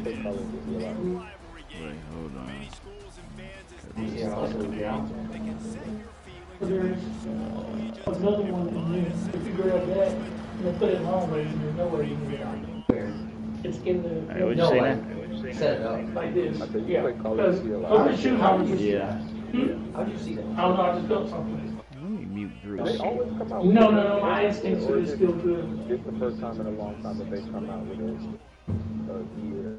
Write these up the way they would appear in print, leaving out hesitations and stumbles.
play Call of Duty a lot. Wait, hold on. Yeah, also, yeah. There's another one in here. If you grab that and put it long way, there's no way you can get out. Where? It's in the. Hey, what you No, say like, now? set it up. Like this. I said you Yeah. play Call of Because Duty a lot. over the shoot, how would you see Yeah. that? How'd you see that? I don't know, I just felt something. Let me mute They Bruce. always come out with No, it. no, no, my instincts Or are is it- still good. It's the first time in a long time that they come out with a year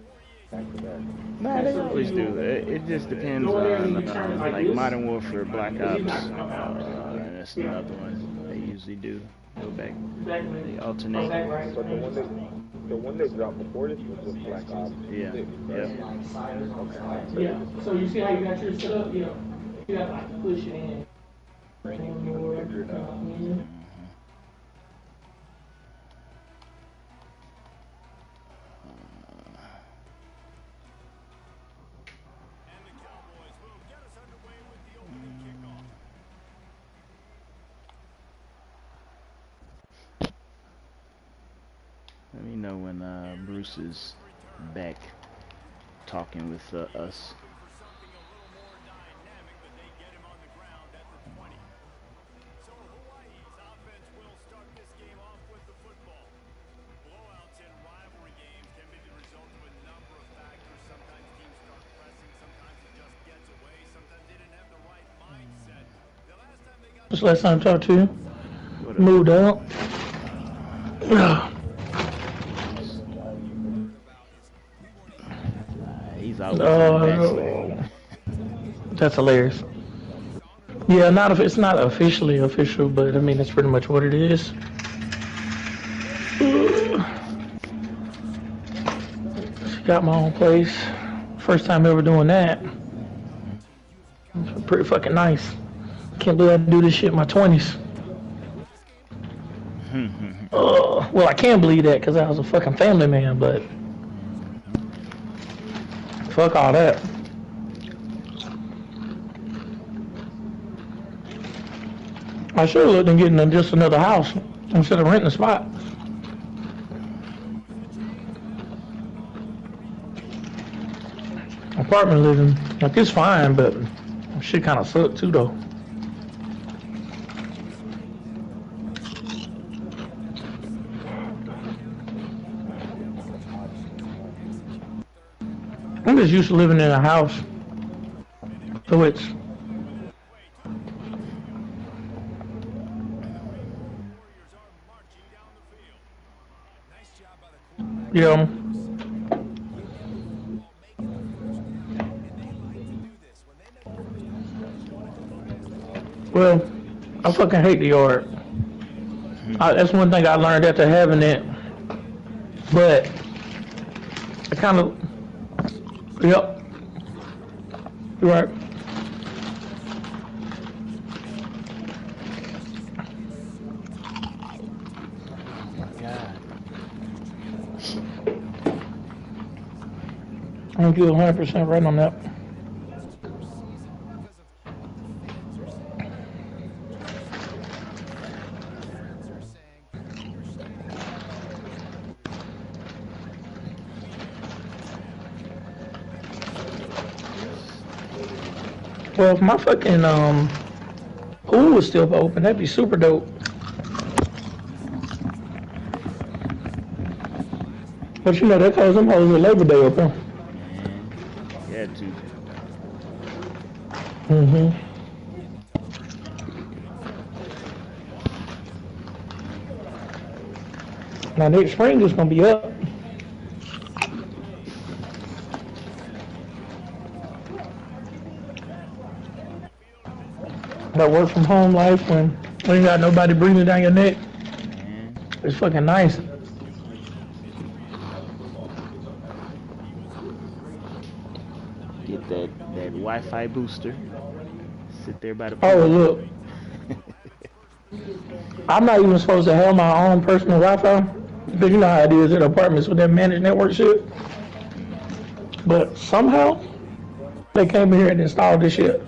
back to back. Nah, they always do. It just depends on like Modern Warfare, Black Ops, and that's another one they usually do. Go back, they alternate. But the one they dropped before this was with Black Ops. Yeah, 6, yeah. right? Yeah, so you see how you got yours set up? You know, you got to like push it in. One more. Figure it out. Let me know when Bruce is back talking with us. Just last time I talked to you, moved out. He's always That's hilarious. Yeah, not if it's not officially official, but I mean that's pretty much what it is. Got my own place. First time ever doing that. It's pretty fucking nice. Can't believe I do this shit in my 20s. Well, I can't believe that because I was a fucking family man, but fuck all that. I should have looked at getting just another house instead of renting a spot. Apartment living, like it's fine, but shit kind of suck too though. I'm just used to living in a house, so it's yeah. Well, I fucking hate the yard. That's one thing I learned after having it. But I kind of, yep, you're right. I think you're 100% right on that. Well, if my fucking pool was still open, that'd be super dope. But you know, that calls them hoes a Labor Day open. Yeah, too. Now next spring is gonna be up. That work from home life when you ain't got nobody breathing down your neck. It's fucking nice. Get that Wi-Fi booster. Sit there by the Oh pool. look, I'm not even supposed to have my own personal Wi-Fi because you know how it is at apartments with that managed network shit. But somehow they came in here and installed this shit.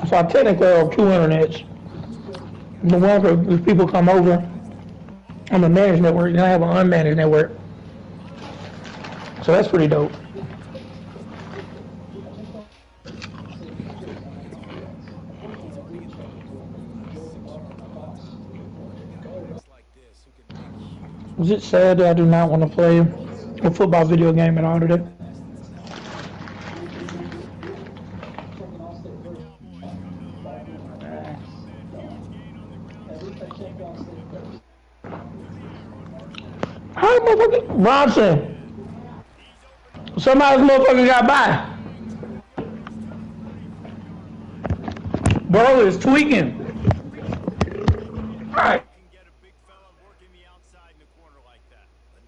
So I technically have two internets. The one for if people come over on the managed network, then I have an unmanaged network. So that's pretty dope. Is it sad that I do not want to play a football video game at all today? How motherfucker Robinson? Somebody's motherfucker got by. Bro is tweaking. All right.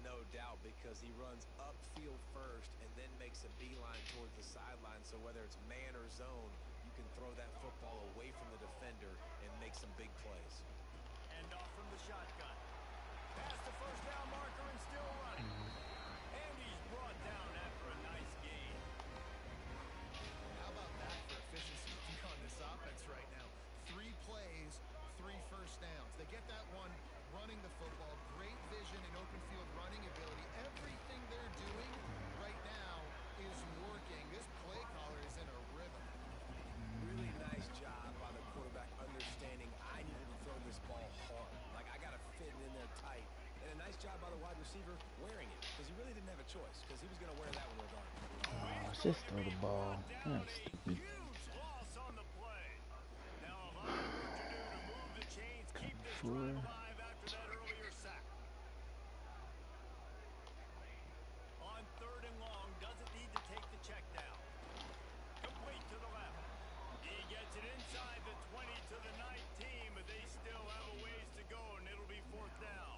No doubt, because he runs upfield first and then makes a beeline towards the sideline. So whether it's man or zone, you can throw that football away from the defender and make some big plays. And off from the shotgun. Past the first down marker and still running. And he's brought down after a nice gain. How about that for efficiency on this offense right now? 3 plays, 3 first downs. They get that one running the football. Great vision and open field running ability. Everything they're doing right now is working. This play caller is in a rhythm. Really nice job by the quarterback understanding I need to throw this ball hard. Like, I got to fit it in there tight. And a nice job by the wide receiver wearing it, because he really didn't have a choice, because he was going to wear that when we're gone. Oh, just throw the ball. That's stupid. Huge loss on the play. Now, a lot of work to do to move the chains, keep this Sure. drive alive after that earlier sack. On 3rd and long, doesn't need to take the check down. Complete to the left. He gets it inside the 20 to the 19, but they still have a ways to go, and it'll be 4th down.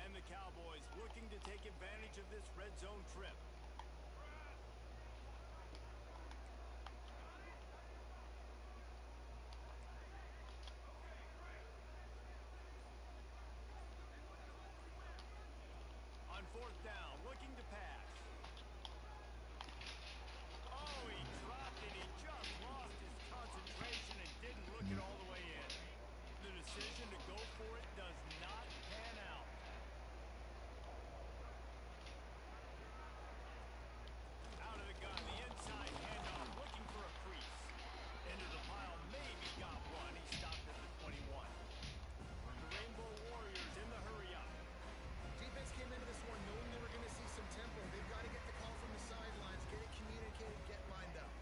And the Cowboys looking to take advantage of this red zone trip. On 4th down, looking to pass. Oh, he dropped it. He just lost his concentration and didn't look it all the way in. The decision to go for it does not pan out. Out of the gun, the inside handoff, looking for a crease. Into the pile, maybe got one. He stopped at the 21. The Rainbow Warriors in the hurry-up. Defense came into this one knowing they were going to see some tempo. They've got to get the call from the sidelines, get it communicated, get lined up.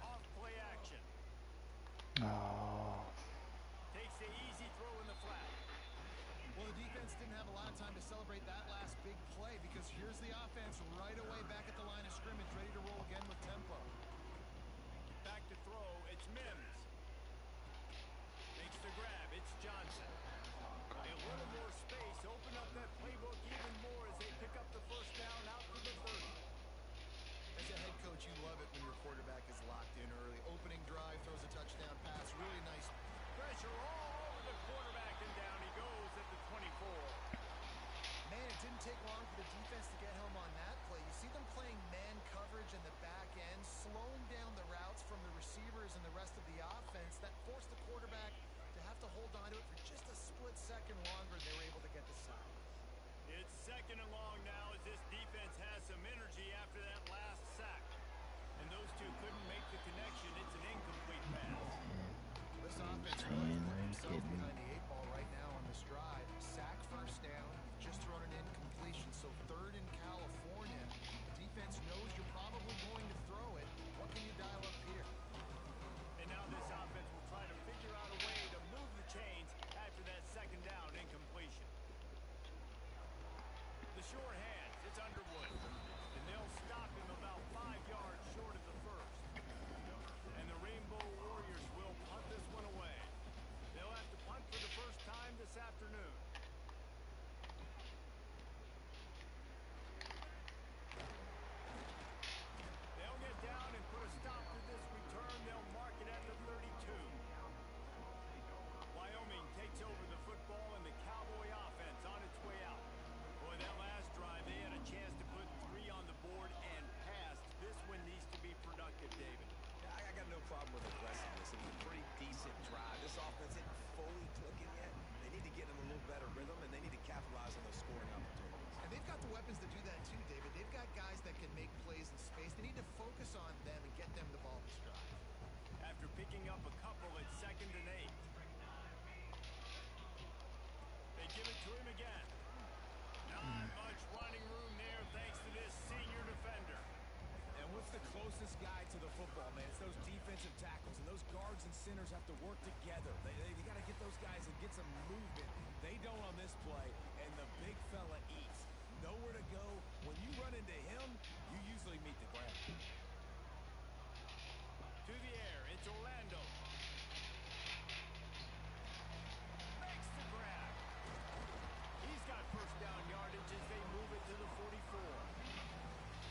Off play action. Oh. Takes the easy throw in the flat. Well, the defense didn't have a lot of time to celebrate that last big play, because here's the offense right away back at the line of scrimmage, ready to roll again with tempo. Back to throw, it's Mims. Makes the grab, it's Johnson. A little more space, open up that playbook even more as they pick up the 1st down out to the 30. As a head coach, you love it when your quarterback is locked in early. Opening drive, throws a touchdown pass, really nice. Pressure all over the quarterback, and down he goes at the 24. Man, it didn't take long for the defense to get home on that play. You see them playing man coverage in the back end, slow defensive tackles, and those guards and centers have to work together. They got to get those guys and get some movement. They don't on this play, and the big fella eats. Nowhere to go. When you run into him, you usually meet the ground. To the air, it's Orlando. Makes the grab. He's got first down yardage as they move it to the 44.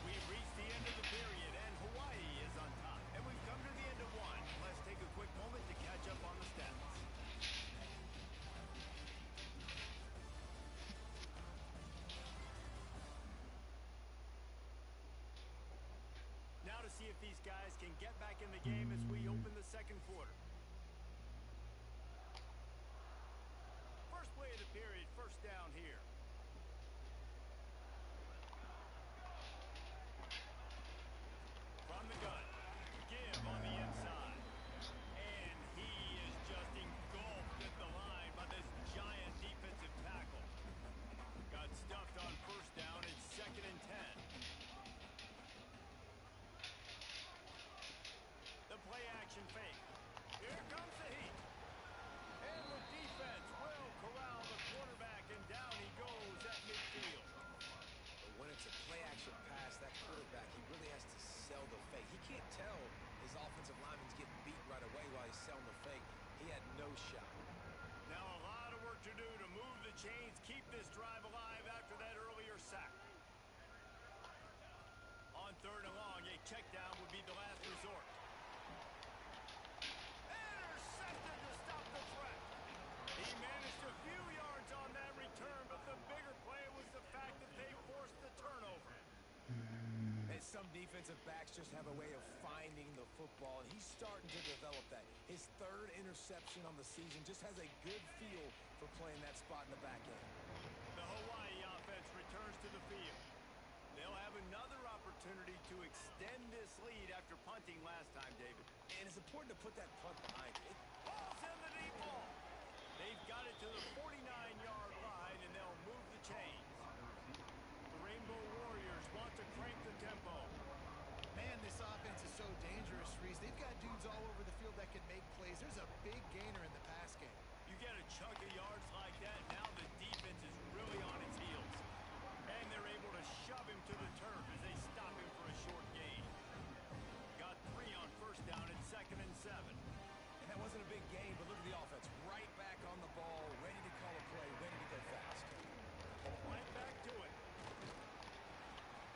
We've reached the end of the period, and Hawaii is on top. And we've come to the end of one. Let's take a quick moment to catch up on the stats. Now to see if these guys can get back in the game as we open the second quarter. First play of the period, first down here. From the gun, give on the inside. And he is just engulfed at the line by this giant defensive tackle. Got stuffed on first down, it's 2nd and 10. The play action fake. Here comes the heat. And the defense will corral the quarterback, and down he goes at midfield. But when it's a play action pass, that quarterback, he really has to sell the fake. He can't tell his offensive lineman's getting beat right away while he's selling the fake. He had no shot. Now a lot of work to do to move the chains, keep this drive alive after that earlier sack. On 3rd and long, a check down would be the last resort. Intercepted to stop the threat. He managed a few yards on that return, but the bigger play was the fact that they forced the turnover. And some defensive backs just have a way of finding the football, and he's starting to develop that. His 3rd interception on the season, just has a good feel for playing that spot in the back end. The Hawaii offense returns to the field. They'll have another opportunity to extend this lead after punting last time, David. And it's important to put that punt behind it. Ball's in the deep ball. They've got it to the 49-yard line, and they'll move the chains. The Rainbow Warriors want to crank the tempo. Man, this offense is so dangerous, Reese. They've got dudes all over the field that can make plays. There's a big gainer in the pass game. You get a chunk of yards like that, now the defense is really on its heels. And they're able to shove him to the turf as they stop him for a short gain. Got 3 on first down at 2nd and 7. And that wasn't a big gain, but look at the offense. Right back on the ball, ready to call a play, ready to go fast. Right back to it.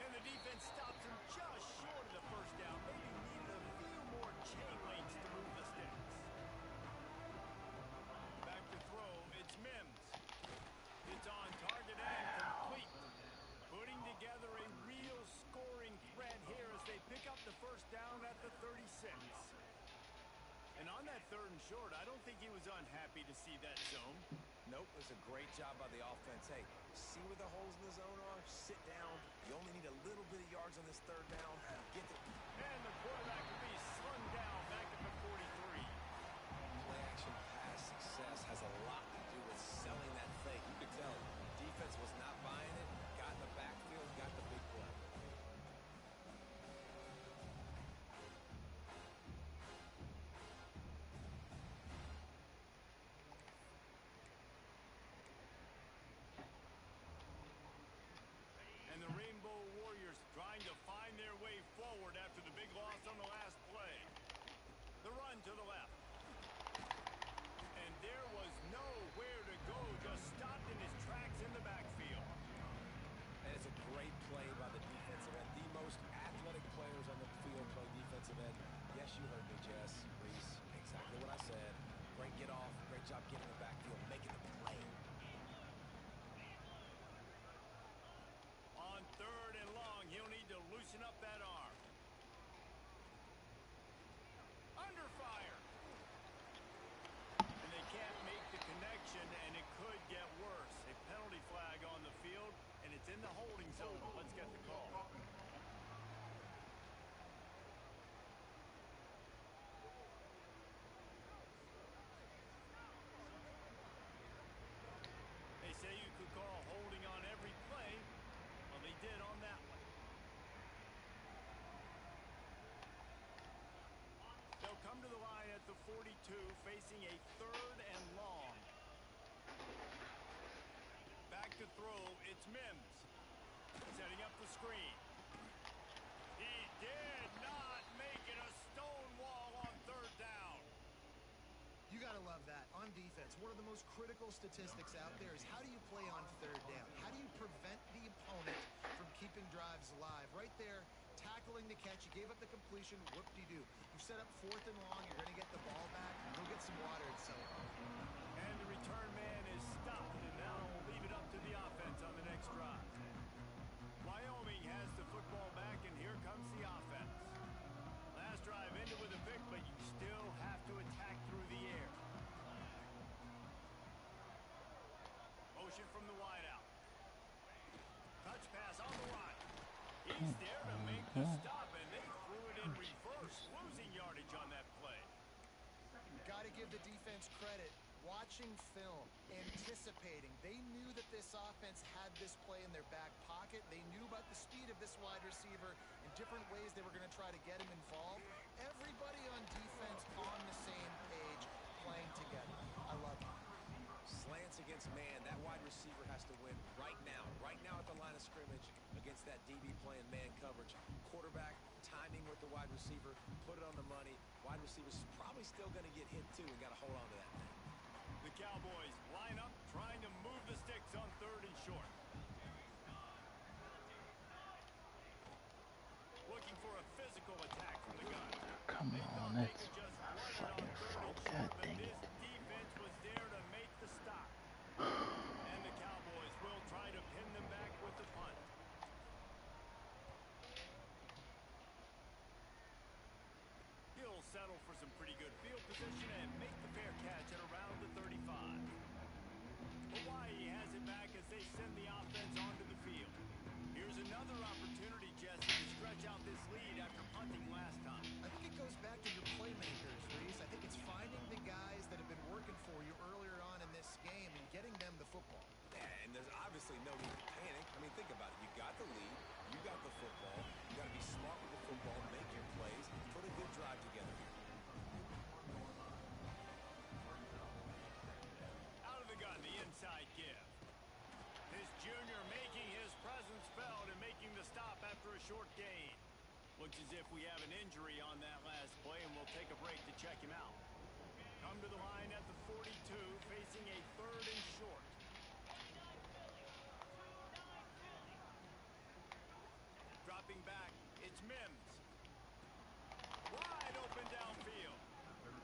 And the defense stops him just short of the first down. Maybe needed a few more chain links to move the sticks. Back to throw, it's Mims. It's on target and complete. Putting together a real scoring threat here as they pick up the first down at the 36. And on that 3rd and short, I don't think he was unhappy to see that zone. Nope, it was a great job by the offense. Hey, see where the holes in the zone are? Sit down. You only need a little bit of yards on this 3rd down. Get the... And the quarterback will be slung down back at the 43. Play action pass success has a lot to do with selling that fake. You could tell defense was not buying it, got in the backfield, got the big play. And the Rainbow Warriors trying to find their way forward after the big loss on the last 42, facing a 3rd and long. Back to throw, it's Mims. Setting up the screen. He did not make it a stone wall on 3rd down. You got to love that. On defense, one of the most critical statistics out there is how do you play on 3rd down? How do you prevent the opponent from keeping drives alive? Right there, tackling the catch. You gave up the completion. Whoop-de-doo. You set up 4th and long. You're going to get the ball back. Go get some water and so on. And the return man is stopped, and now we'll leave it up to the offense on the next drive. Wyoming has the football back, and here comes the offense. Last drive ended with a pick, but you still have to attack through the air. Motion from the wideout. Touch pass on the run. He's there to make the stop, and they threw it in reverse, losing yardage on that play. Got to give the defense credit. Watching film, anticipating. They knew that this offense had this play in their back pocket. They knew about the speed of this wide receiver and different ways they were going to try to get him involved. Everybody on defense on the same page, playing together. I love it. Slants against man. That wide receiver has to win right now at the line of scrimmage against that DB playing man coverage. Quarterback timing with the wide receiver, put it on the money. Wide receiver's probably still going to get hit too and got to hold on to that thing. The Cowboys line up, trying to move the sticks on 3rd and short. Looking for a physical attack from the gun. Come They on, thought they that's could just run it fucking on 3rd and God short, but dang this it. defense was there to make the stop. And the Cowboys will try to pin them back with the punt. He'll settle for some pretty good field position and make the fair catch at around the 35. Hawaii has it back as they send the offense onto the field. Here's another opportunity, Jesse, to stretch out this lead after punting last time. I think it goes back to your playmakers, Reese. I think it's finding the guys that have been working for you earlier on in this game and getting them the football. Yeah, and there's obviously no need to panic. I mean, think about it. You got the lead. You got the football. You got to be smart with the football, make your plays, put a good drive together. Out of the gun, the inside give. This junior making his presence felt and making the stop after a short gain. Looks as if we have an injury on that last play, and we'll take a break to check him out. Come to the line at the 42, facing a 3rd and short. Dropping back, it's Mims. Wide open downfield.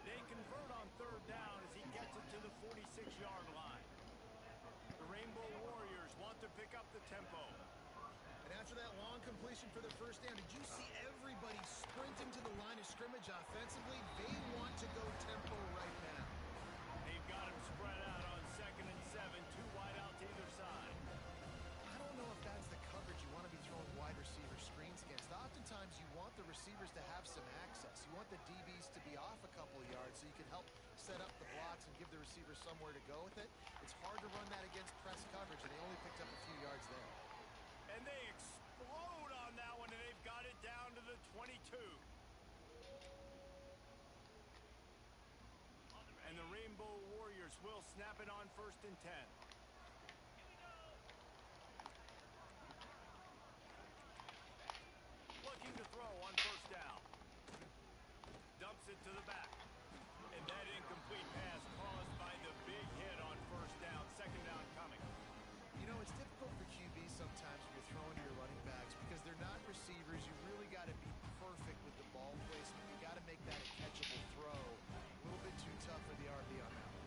They convert on 3rd down as he gets it to the 46-yard line. The Rainbow Warriors want to pick up the tempo. And after that long completion for the 1st down, did you see everybody sprinting to the line of scrimmage offensively? They want to go tempo right now. They've got him spread out on 2nd and 7, 2 wide out to either side. I don't know if that's the coverage you want to be throwing wide receiver screens against. Oftentimes you want the receivers to have some access. You want the DBs to be off a couple of yards so you can help set up the blocks and give the receivers somewhere to go with it. It's hard to run that against press coverage, and they only picked up a few yards there. And they explode on that one, and they've got it down to the 22. And the Rainbow Warriors will snap it on 1st and 10. Looking to throw on 1st down. Dumps it to the back. And that incomplete pass caused by the big hit on 1st down. 2nd down coming. You know, it's difficult for QBs sometimes when you're throwing to your running backs because they're not receivers. You really got to be perfect with the ball placement. You got to make that a catchable throw. A little bit too tough for the RB on that one.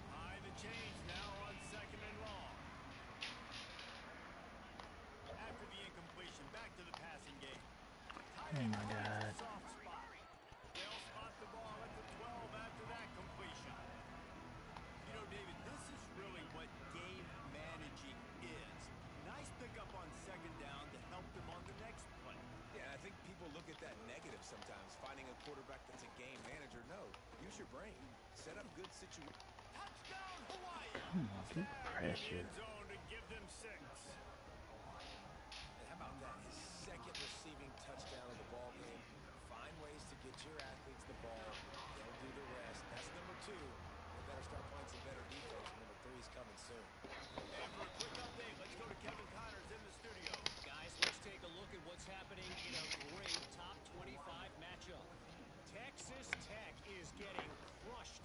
High the change now on 2nd and long. After the incompletion, back to the passing game. Oh my God. Soft spot. They'll spot the ball at the 12 after that completion. You know, David, this is really what game managing is. Nice pickup on 2nd down to help them on the next play. Yeah, I think people look at that negative sometimes, finding a quarterback that's a game manager. No, use your brain. Set up good situations. Touchdown, Hawaii! Come on, keep pressure. End zone to give them 6. And how about that? His 2nd receiving touchdown of the ball game. Find ways to get your athletes the ball. They'll do the rest.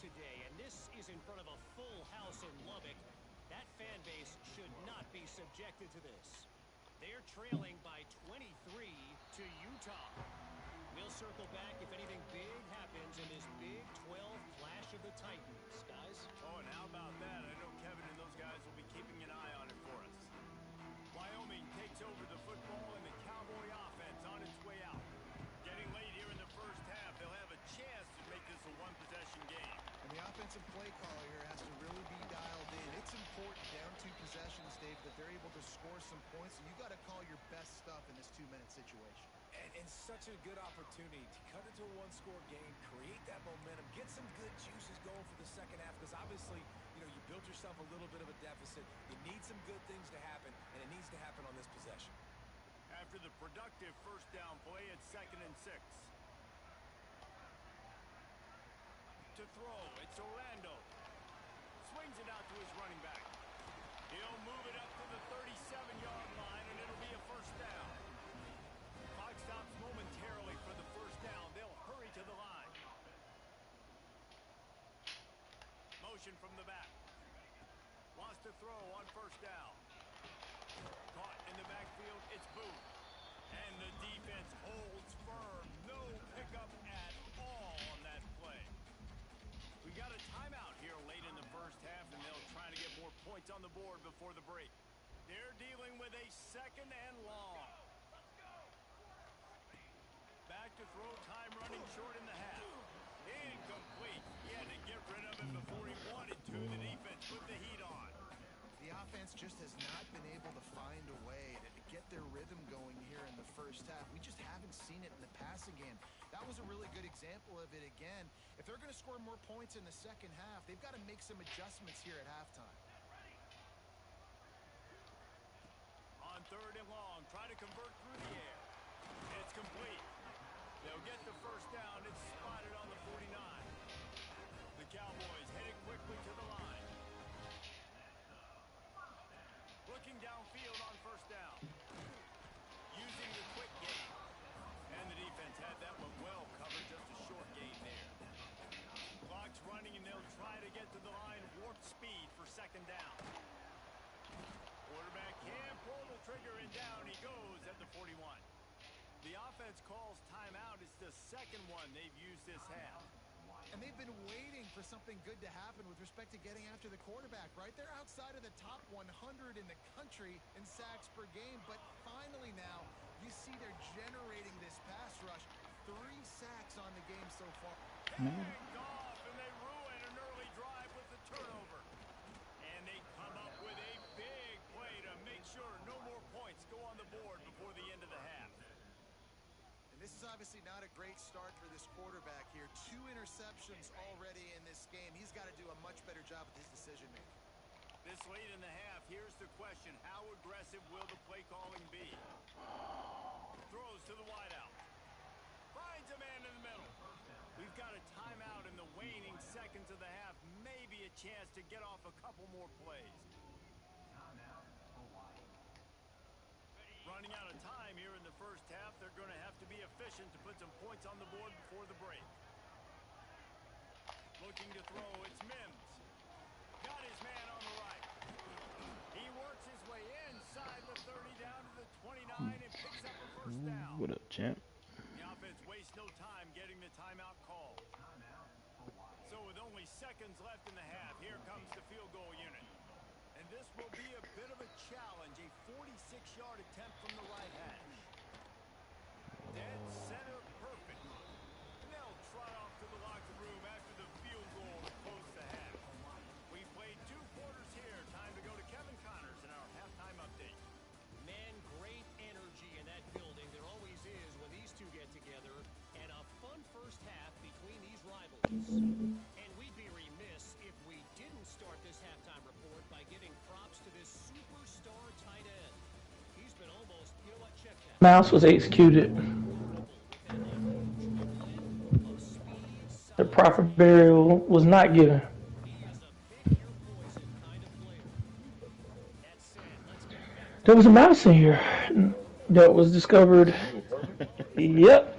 today, and this is in front of a full house in Lubbock. That fan base should not be subjected to this. They're trailing by 23 to Utah. We'll circle back if anything big happens in this Big 12 Clash of the Titans, guys. Oh, and how about that? I know Kevin and those guys will be keeping an eye on it for us. Wyoming takes over the football and the Cowboy offense on its way out. Getting late here in the first half, they'll have a chance to make this a one-possession game. And the offensive play caller here has to really be dialed in. It's important down 2 possessions, Dave, that they're able to score some points. And you got to call your best stuff in this 2-minute situation. And such a good opportunity to cut into a one-score game, create that momentum, get some good juices going for the second half, because obviously, you know, you built yourself a little bit of a deficit. You need some good things to happen, and it needs to happen on this possession. After the productive first down play, it's 2nd and 6. To throw, it's Orlando. Swings it out to his running back. He'll move it up to the 37-yard line, and it'll be a first down. Clock stops momentarily for the first down. They'll hurry to the line. Motion from the back. Wants to throw on first down. Caught in the backfield, it's Booth. And the defense holds firm. No pickup at all on that play. We got a timeout here late in the first half, and they'll try to get more points on the board before the break. They're dealing with a 2nd and long. Back to throw, time running short in the half. Incomplete. He had to get rid of it before he wanted to. The defense put the heat on. The offense just has not been able to find a way to get their rhythm going here in the first half. We just haven't seen it in the passing game. That was a really good example of it again. If they're going to score more points in the second half, they've got to make some adjustments here at halftime. On 3rd and long, try to convert through the air. It's complete. They'll get the first down. It's spotted on the 49. The Cowboys heading quickly to the line. Looking downfield on first down. Using the quick game. And the defense had that one well covered. Just a short gain there. Clock's running, and they'll try to get to the line. Warp speed for 2nd down. Quarterback can't pull the trigger, and down he goes at the 41. The offense calls timeout. It's the 2nd one they've used this half. And they've been waiting for something good to happen with respect to getting after the quarterback, right? They're outside of the top 100 in the country in sacks per game, but finally now you see they're generating this pass rush. 3 sacks on the game so far. Picked off, and they ruin an early drive with the turnover. And they come up with a big play to make sure no more points go on the board before the end of the half. This is obviously not a great start for this quarterback here. 2 interceptions already in this game. He's got to do a much better job with his decision-making. This late in the half, here's the question. How aggressive will the play calling be? Throws to the wideout. Finds a man in the middle. We've got a timeout in the waning seconds of the half. Maybe a chance to get off a couple more plays. Running out of time here in the first half. They're going to have to be efficient to put some points on the board before the break. Looking to throw, it's Mims. Got his man on the right. He works his way inside the 30 down to the 29 and picks up a first down. What up, champ? The offense wastes no time getting the timeout call. So with only seconds left in the half, here comes the field goal unit. And this will be a bit of a challenge, a 46-yard attempt from the right hash. Dead center perfect. And they'll trot off to the locker room after the field goal to close the half. We played 2 quarters here. Time to go to Kevin Connors in our halftime update. Man, great energy in that building. There always is when these two get together. And a fun first half between these rivals. And we'd be remiss if we didn't start this halftime report by giving props to this superstar tight end. He's been almost, you know what, check that. Mouse was executed. The proper burial was not given. There was a mouse in here that was discovered. Yep.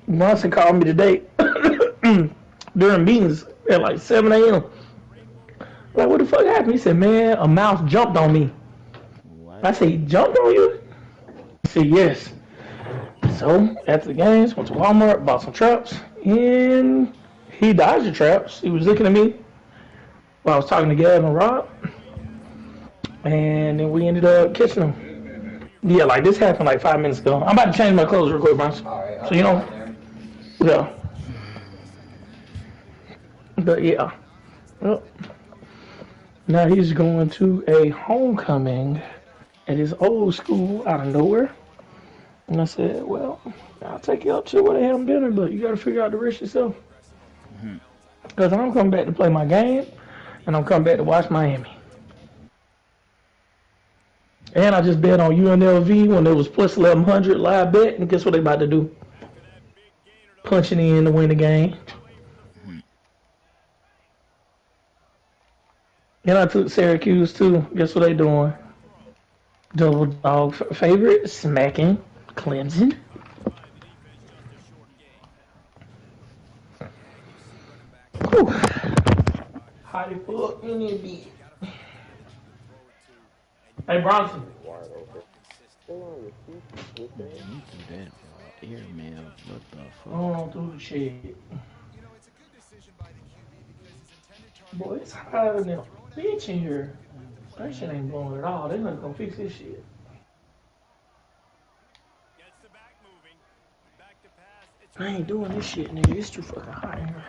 Munson called me today. during meetings at like 7 a.m. Like, what the fuck happened? He said, man, a mouse jumped on me. What? I said, he jumped on you? He said, yes. So, after the games, went to Walmart, bought some traps, and he dodged the traps. He was looking at me while I was talking to Gavin and Rob, and then we ended up catching him. Yeah, like this happened like 5 minutes ago. I'm about to change my clothes real quick, Bronson. So, you know, yeah. But yeah. Well, now he's going to a homecoming at his old school out of nowhere. And I said, well, I'll take you up to where they having dinner, but you got to figure out the rest yourself. Because I'm coming back to play my game, and I'm coming back to watch Miami. And I just bet on UNLV when it was plus 1100 live bet, and guess what they about to do? Punching in to win the game. And I took Syracuse too. Guess what they doing? Double dog favorite, smacking Clemson. Whew. How the fuck in there be? Hey Bronson. Wide open. Hold on, your feet is good there. Man, you do that for airmail. What the fuck? Oh, through the shit. You know, it's a good decision by the QB because his intended target. Boy, it's hot in there. Bitch in here. That shit ain't blowing at all. They not gonna fix this shit. Gets the back moving. Back to pass. It's I ain't doing this shit, nigga. It's too fucking hot in here.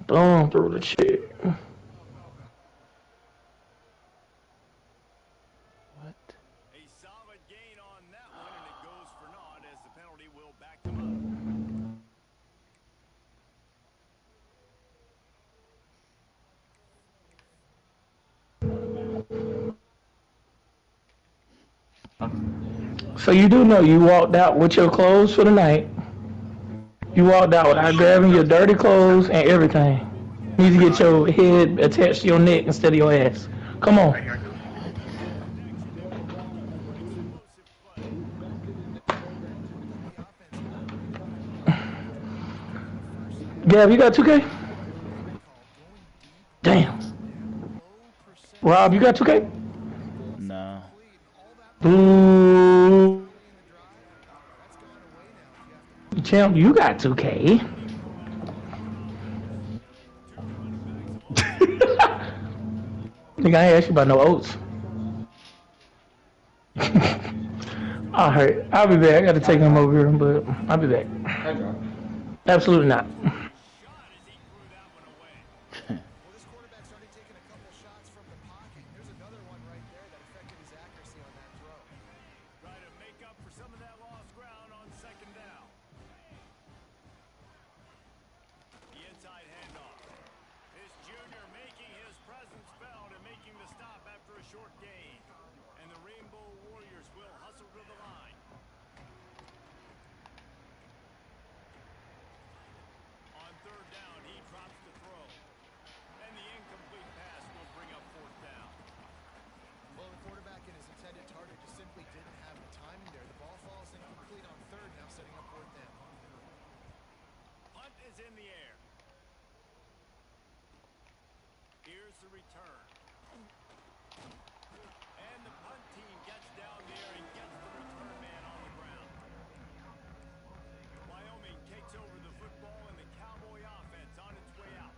Thumb through the shit. What? a solid gain on that one, and it goes for naught as the penalty will back them up. So you do know you walked out with your clothes for the night. You walked out without grabbing your dirty clothes and everything. You need to get your head attached to your neck instead of your ass. Come on. Gav, you got 2K? Damn. Rob, you got 2K? No. Boo. Champ, you got 2K. Nigga, I ain't asked you about no oats. Alright, I'll be back. I gotta take him over here, but I'll be back. Absolutely not. Well, this quarterback started taking a couple shots from the pocket. There's another one right there that affected his accuracy on that throw. Try to make up for some of that lost ground on second down. The inside handoff. This junior making his presence felt and making the stop after a short gain. And the Rainbow Warriors will hustle to the line. On third down, he drops the throw. And the incomplete pass will bring up fourth down. Well, the quarterback and his intended target just simply didn't have the timing there. The ball falls incomplete on third, now setting up fourth down. Punt is in the air. Here's the return. And the punt team gets down there and gets the return man on the ground. Wyoming takes over the football and the Cowboy offense on its way out.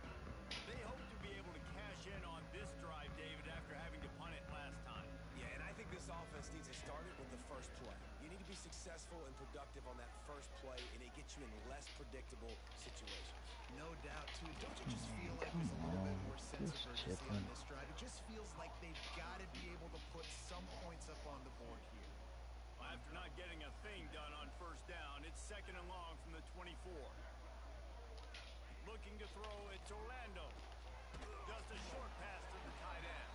They hope to be able to cash in on this drive, David, after having to punt it last time. Yeah, and I think this offense needs to start it with the first play. You need to be successful and productive on that first play, and it gets you in less predictable situations. No doubt, too. Don't you just feel like there's a little bit more sense of urgency on this drive? It just feels like they've got to be able to put some points up on the board here. After not getting a thing done on first down, it's second and long from the 24. Looking to throw, it's Orlando. Just a short pass to the tight end.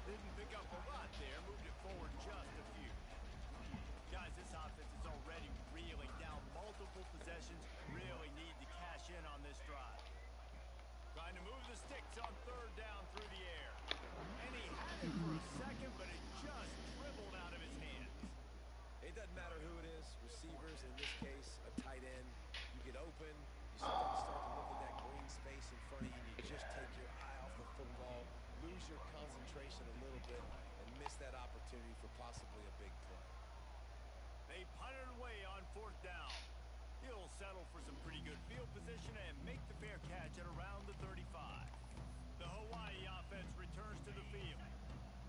Didn't pick up a lot there, moved it forward just a few. Guys, this offense is already reeling down multiple possessions. Really need to cash in on this drive. Trying to move the sticks on third down through the air. And he had it for a second, but it just dribbled out of his hands. It doesn't matter who it is. open, you start to look at that green space in front of you, and you just take your eye off the football, lose your concentration a little bit, and miss that opportunity for possibly a big play. They punt it away on 4th down. He'll settle for some pretty good field position and make the fair catch at around the 35. The Hawaii offense returns to the field.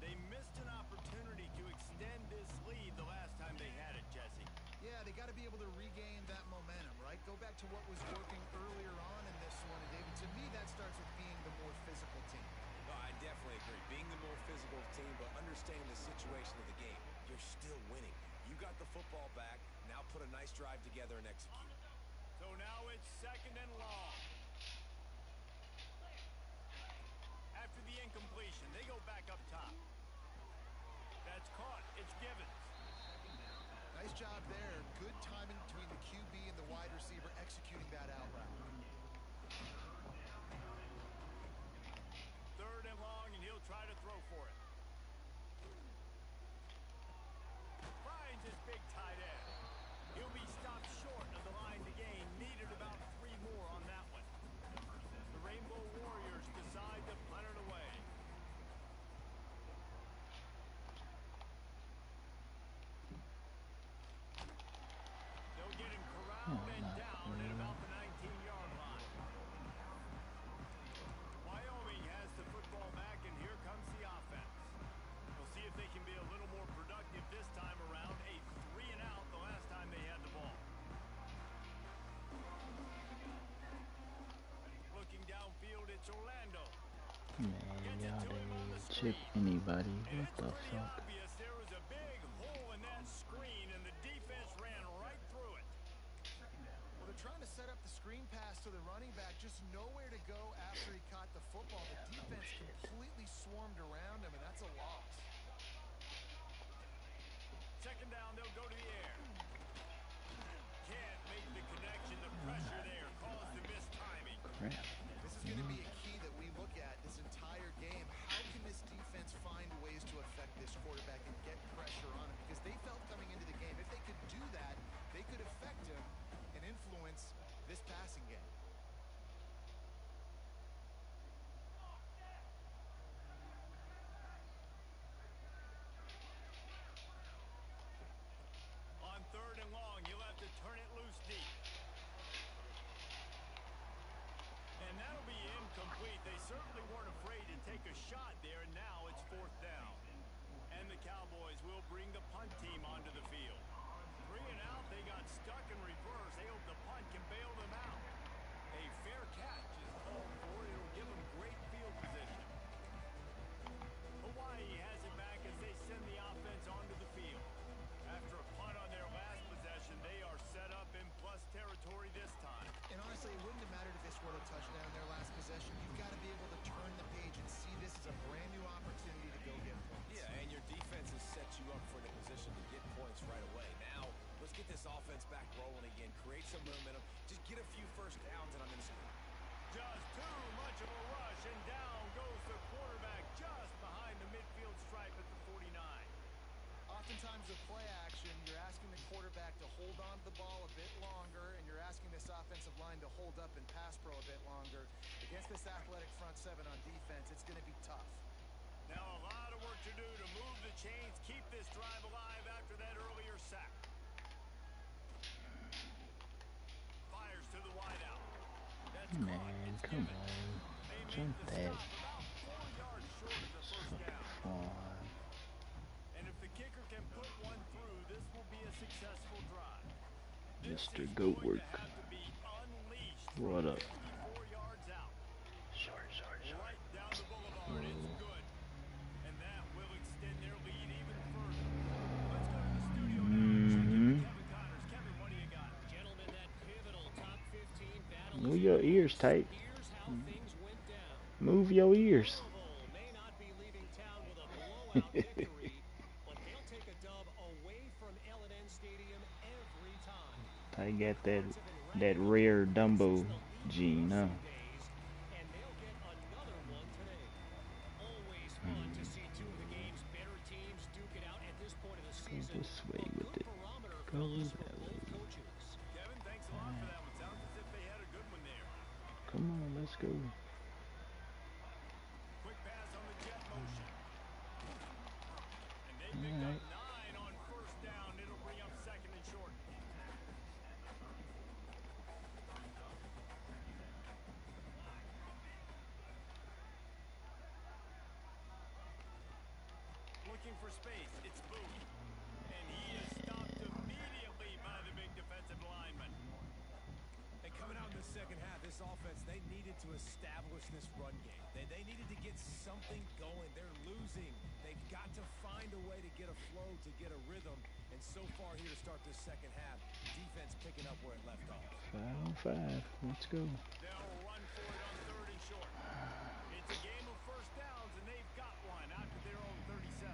They missed an opportunity to extend this lead the last time they had it, Jesse. Yeah, they got to be able to regain that momentum, right? Go back to what was working earlier on in this one. And David, to me, that starts with being the more physical team. No, I definitely agree. Being the more physical team, but understanding the situation of the game. You're still winning. You got the football back. Now put a nice drive together and execute. So now it's 2nd and long. After the incompletion, they go back up top. That's caught. It's Givens. Nice job there. Good timing between the QB and the wide receiver executing that out route. 3rd and long, and he'll try to throw for it. Finds his big tight end. He'll be stopped short of the line to gain. Needed about 3 more on that one. The Rainbow Warriors decide to punt it away. They'll get him corralled and down at about the 19-yard line. Wyoming has the football back, and here comes the offense. We'll see if they can be a little more productive this time around. A 3-and-out the last time they had the ball. Looking downfield, it's Orlando. Man, y'all didn't even chip anybody. What the Pretty fuck? obvious there was a big hole in that screen, and the defense ran right through it. Well, they're trying to set up the screen pass to the running back, just nowhere to go after he caught the football. The defense completely swarmed around him, and that's a loss. 2nd down, they'll go to the air. Can't make the connection. The pressure there caused the missed timing. Crap. This is going to be a key that we look at this entire game. How can this defense find ways to affect this quarterback and get pressure on him? Because they felt coming into the game, if they could do that, they could affect him and influence this passing game. On 3rd and long, you'll have to turn it loose deep. And that'll be incomplete. They certainly weren't afraid to take a shot there, and now it's 4th down. And the Cowboys will bring the punt team onto the field. 3-and-out, they got stuck in reverse. They hope the punt can bail them out. A fair catch is called for. It'll give them great field position. Hawaii has it back as they send the offense onto the field. After a punt on their last possession, they are set up in plus territory this time. And honestly, it wouldn't have mattered if they scored a touchdown their last possession. You've got to be able to turn the page and see this as a brand new opportunity to go get points. Yeah, and your defense has set you up for the position to get points right away. Now, let's get this offense back rolling again. Create some momentum. Just get a few first downs, and I'm in school. Just too much of a rush, and down goes the quarterback just behind the midfield stripe at the 49. Oftentimes with play action, you're asking the quarterback to hold on to the ball a bit longer, and you're asking this offensive line to hold up and pass pro a bit longer. Against this athletic front seven on defense, it's going to be tough. Now a lot of work to do to move the chains, keep this drive alive after that earlier sack. Fires to the wideout. That's Man, come on. Jump that. about 4 yards short of the first down. On. And if the kicker can put one through, this will be a successful drive. Mr. Goat Work. Have to be unleashed What up? 54 yards out. Short. Right down the boulevard. It's good. And that will extend their lead even further. Let's go to the studio now and check in with Kevin Connors. Kevin, what do you got? Gentlemen, that pivotal top 15 battle. Move your ears tight. Here's how things went down. Move your ears. Louisville may not be leaving town with a blowout victory, but they'll take a dub away from L&N Stadium every time. I got that rare Dumbo gene, huh? And they'll get another one today. Always fun to see two of the game's better teams duke it out at this point of the season. This way A with good it. barometer, Go fellas, for that both way. coaches. Kevin, thanks a lot for that one. Sounds as if they Let's go. Quick pass on the jet motion. And they picked Alright. up 9 on first down. It'll bring up second and short. Looking for space. It's Booth. And he is stopped immediately by the big defensive lineman. And coming out in the second half, this offense, they needed to establish this run game. They needed to get something going. They're losing. They've got to find a way to get a flow, to get a rhythm. And so far here to start this second half, defense picking up where it left off. 5 on 5. Let's go. They'll run for it on third and short. It's a game of first downs, and they've got one out to their own 37.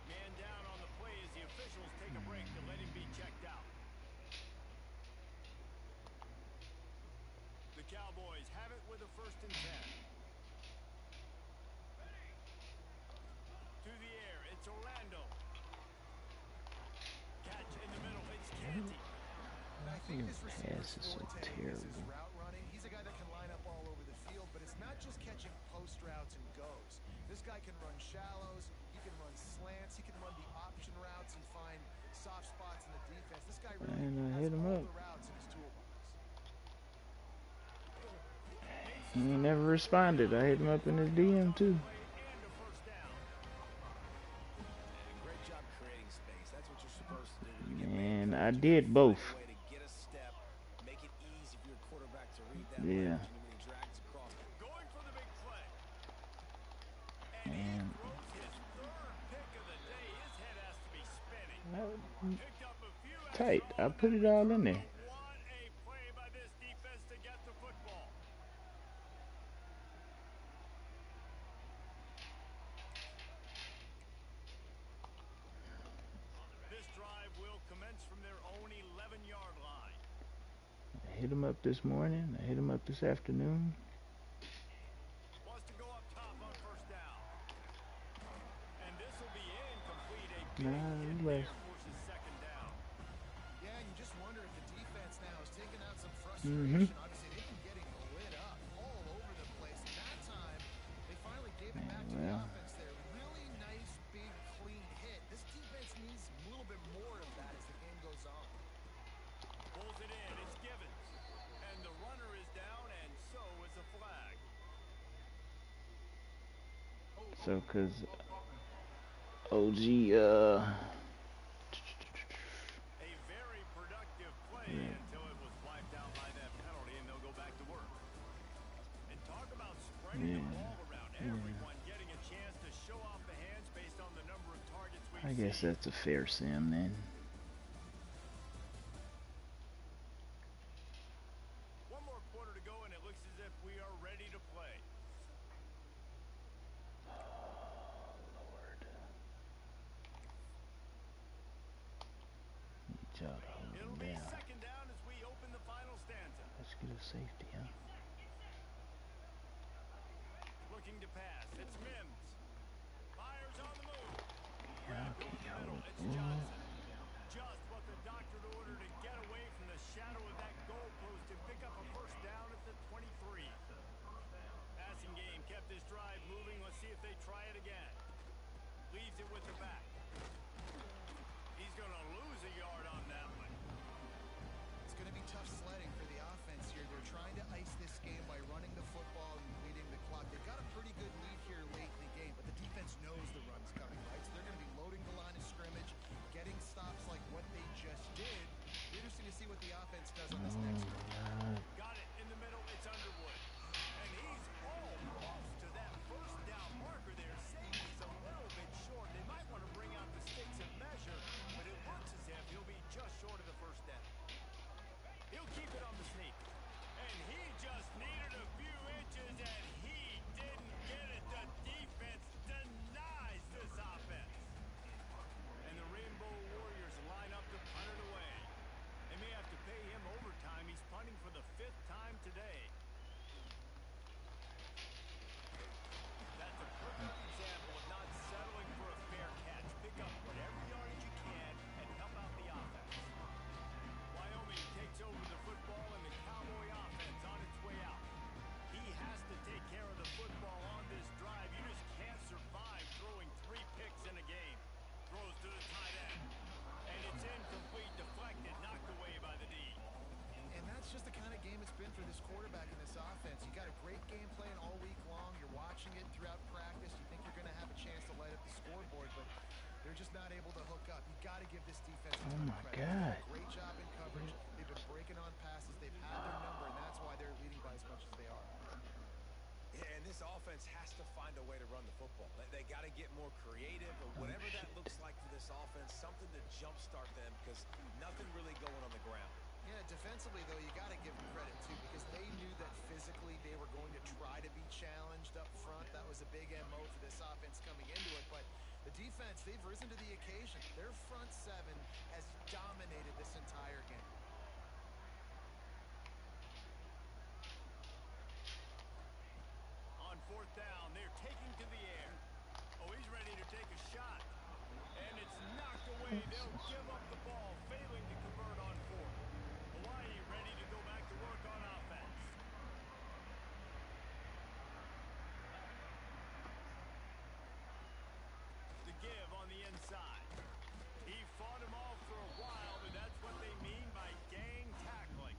Man down on the play as the officials take a break to let him be checked out. The Cowboys have it with a 1st and 10. To the air, it's Orlando. Catch in the middle, it's Canty. And I think this receiver's Pass is so forte is his terrible. route running. He's a guy that can line up all over the field, but it's not just catching post routes and goes. This guy can run shallows, he can run slants, he can run the option routes and find soft spots in the defense. This guy really And I has hit him all up. the routes in his toolbox. He never responded. I hit him up in his DM too. And a first down. Great job creating space. That's what you're supposed to do. You get And man I coverage, did you both. find a way to get a step, make it easy for your quarterback to read that Yeah. range, and when he drags across. Going for the big play. And he And throws his 3rd pick of the day. His head has to be spinning. Picked up a few tight. extra I put it all in there. What a play by this defense to get the football. This drive will commence from their own 11-yard line. I hit him up this morning. I hit him up this afternoon. Wants to go up top on first down. And this will be incomplete. A big Nah, hit less. there forces second down. Yeah, and you just wonder if the defense now is taking out some Mhm. frustration. Obviously, they've been getting lit up all over the place. And that time, they finally gave it back to the Well. offense there. Really nice, big, clean hit. This defense needs a little bit more of that as the game goes on. Pulls it in. It's Givens. And the runner is down, and so is the flag. So, cause OG, A very productive play until it was wiped out by that penalty, and they'll go back to work. And talk about spreading the ball around. Everyone getting a chance to show off the hands based on the number of targets we've I guess seen. that's a fair sim then. One more quarter to go, and it looks as if we are ready to play. Lord. Need y'all to hold It'll him be down. second down as we open the final stanza. Let's get a safety, huh? Looking to pass. It's Mims. Fires on the move. Yeah, Up the middle. It's Johnson. Just what the doctor ordered to get away from the shadow of that goalpost and pick up a first down at the 23. Passing game kept this drive moving. Let's see if they try it again. Leaves it with the back. He's going to lose a yard on that one. It's going to be tough sledding for the offense here. They're trying to ice this game by running the football and leading the clock. They've got a pretty good lead here late in the game, but the defense knows the run's coming, right? So they're going to be loading the line of scrimmage, they're just not able to hook up. You got to give this defense a Oh ton of my credit. They've done God. a great job in coverage. They've been breaking on passes. They've had their number, and that's why they're leading by as much as they are. Yeah, and this offense has to find a way to run the football. They got to get more creative, or whatever that looks like for this offense, something to jumpstart them, because nothing really going on the ground. Yeah, defensively, though, you got to give them credit, too, because they knew that physically they were going to try to be challenged up front. That was a big MO for this offense coming into it. But the defense, they've risen to the occasion. Their front seven has dominated this entire game. On fourth down, they're taking to the air. Oh, he's ready to take a shot. And it's knocked away. They'll give up the ball, failing to convert on fourth. Hawaii ready to go back to work on offense. The give on the inside. He fought him off for a while, but that's what they mean by gang tackling.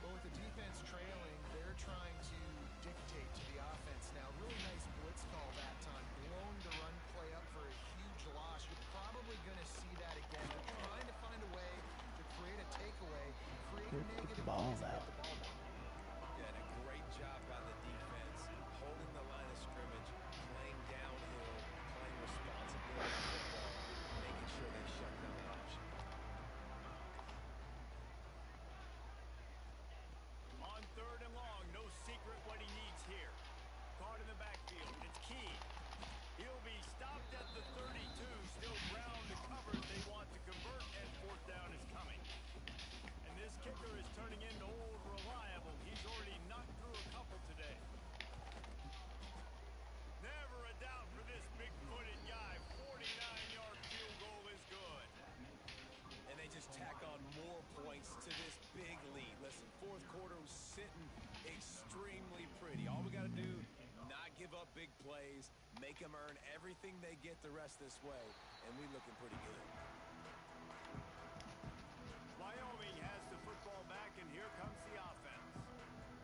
Well, with the defense trailing, they're trying to dictate to the offense now. Really nice blitz call that time. Blown the run play up for a huge loss. You're probably going to see that again. They're trying to find a way to create a takeaway, create negative ball plays, and out. get the ball back. Yeah, and a great job by the defense, holding the line of scrimmage, playing downhill, playing responsibly on the football, making sure they shut down the option. On third and long, no secret what he needs here. Caught in the backfield. It's Key. He'll be stopped at the 32. Still ground to cover. They want to convert, and fourth down is coming. And this kicker is turning into old reliable. He's already knocked through a couple today. Never a doubt for this big-footed guy. 49-yard field goal is good. And they just tack on more points to this big lead. Listen, fourth quarter was sitting extremely pretty. All we got to do, not give up big plays, make them earn everything they get the rest this way, and we looking pretty good. Wyoming has the football back, and here comes the offense.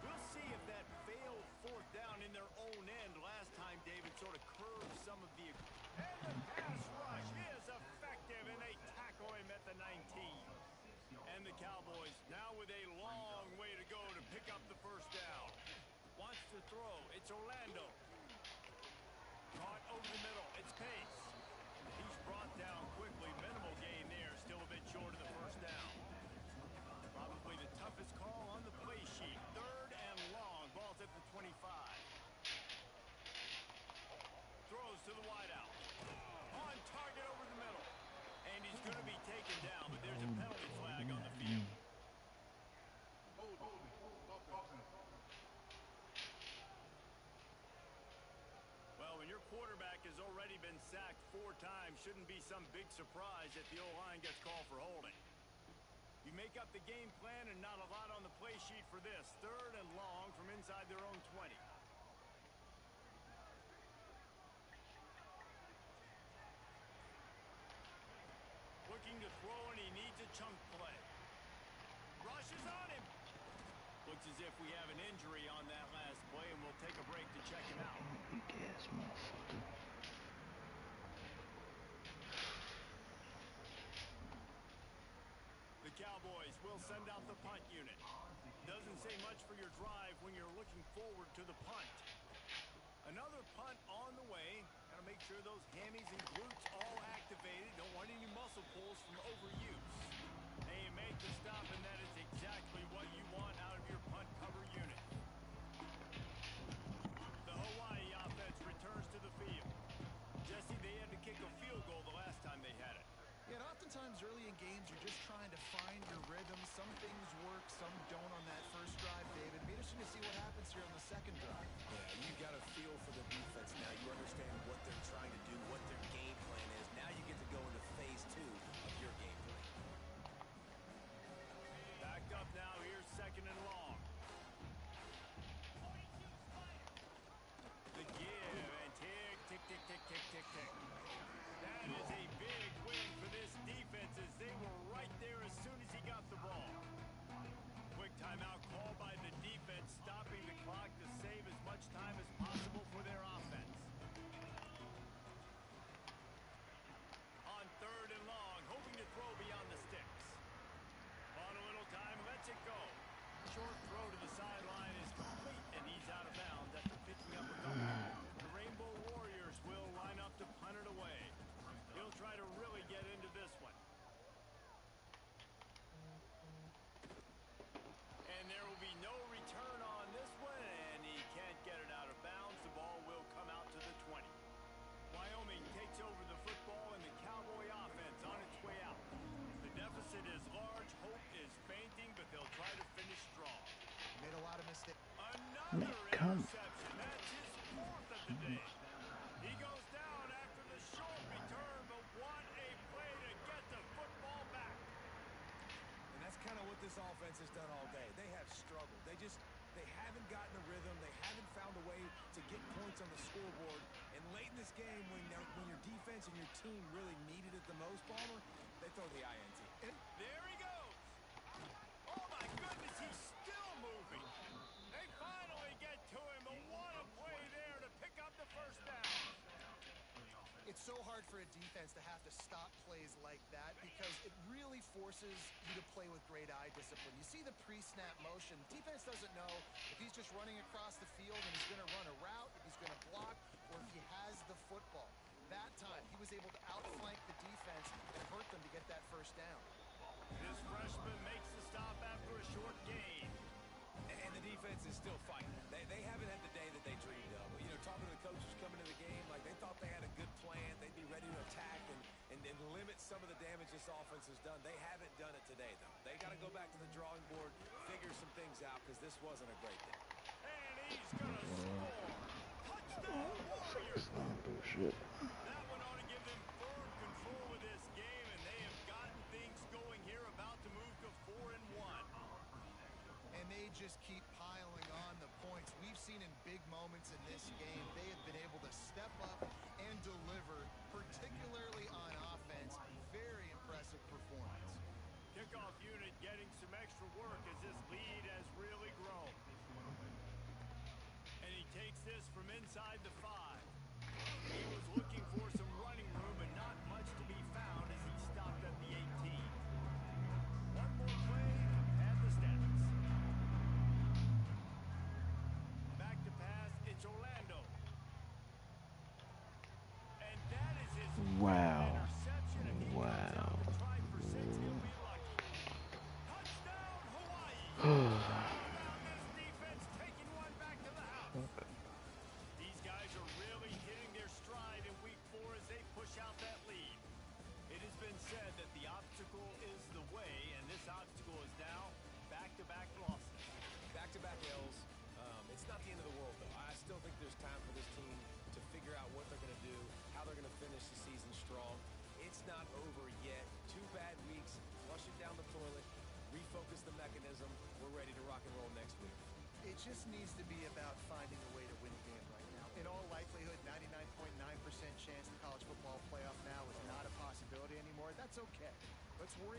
We'll see if that failed fourth down in their own end last time, David, sort of curved some of the... And the pass rush is effective, and they tackle him at the 19. And the Cowboys now with a long way to go to pick up the first down. Wants to throw. It's Orlando. Caught over the middle. It's Pace. He's brought down quickly. Minimal gain there. Still a bit short of the first down. Probably the toughest call on the play sheet. Third and long. Ball's at the 25. Throws to the wideout. On target over the middle. And he's going to be taken down, but there's a penalty flag on the field. Well, when your quarterback has already been sacked 4 times, shouldn't be some big surprise that the O-line gets called for holding. You make up the game plan and not a lot on the play sheet for this. Third and long from inside their own 20. Looking to throw, and he needs a chunk play. Rush is on him. Looks as if we have an injury on that last play, and we'll take a break to check him out. Big ass motherfucker. The Cowboys will send out the punt unit. Doesn't say much for your drive when you're looking forward to the punt. Another punt on the way. Got to make sure those hammies and glutes all activated. Don't want any muscle pulls from overuse. They make the stop, and that is exactly what you want out of your punt cover unit. The Hawaii offense returns to the field. Jesse, they had to kick a field goal the last time they had it. Yeah, and oftentimes early in games, you're just trying to find your rhythm. Some things work, some don't on that first drive, David. Be interesting to see what happens here on the second drive. Yeah, you got a feel for the defense now. You understand what they're trying to do, what their game plan is. Now you get to go into phase 2 of your game plan. Backed up now. Here's second and long. The give and tick, tick, tick, tick, tick, tick, tick. That is a big win for this defense as they were right there as soon as he got the ball. Quick timeout call by the defense, stopping the clock to save as much time as possible for their offense. missed it. Man, Another come. interception. That's his fourth of the day. He goes down after the short return, but what a play to get the football back. And that's kind of what this offense has done all day. They have struggled. They haven't gotten a rhythm. They haven't found a way to get points on the scoreboard. And late in this game, when your defense and your team really needed it the most, Palmer, they throw the INT. There he goes. Oh, my goodness, he's still moving. They finally get to him, but what a play there to pick up the first down. It's so hard for a defense to have to stop plays like that because it really forces you to play with great eye discipline. You see the pre-snap motion. The defense doesn't know if he's just running across the field and he's going to run a route, if he's going to block, or if he has the football. That time, he was able to outflank the defense and hurt them to get that first down. This freshman makes the stop after a short gain. And the defense is still fighting. They haven't had the day that they dreamed of. You know, talking to the coaches coming to the game, like they thought they had a good plan. They'd be ready to attack and limit some of the damage this offense has done. They haven't done it today, though. They got to go back to the drawing board, figure some things out, because this wasn't a great day. And he's going to score. Touchdown, Warriors. Bullshit. That one ought to give them firm control of this game, and they have gotten things going here, about to move to 4-1. And they just keep piling on the points. We've seen in big moments in this game, they have been able to step up and deliver, particularly on offense. Very impressive performance. Kickoff unit getting some extra work as this lead has really grown. And he takes this from inside the 5. He was looking for some running room, but not much to be found as he stopped at the 18. One more play and the stats. Back to pass, it's Orlando. And that is his Wow. interception. If he Wow. comes out with 5%, he'll be lucky. Touchdown, Hawaii. About this defense taking one back to the house. These guys are really hitting their stride in week 4 as they push out that lead. It has been said that the obstacle is the way, and this obstacle is now back-to-back losses. Back-to-back L's. It's not the end of the world, though. I still think there's time for this team to figure out what they're going to do, how they're going to finish the season strong. It's not over yet. 2 bad weeks. Flush it down the toilet. Refocus the mechanism. We're ready to rock and roll next week. It just needs to be about finding a way to win a game right now. In all likelihood, 99.9% chance the college football playoff now is not a possibility anymore. That's okay. Let's worry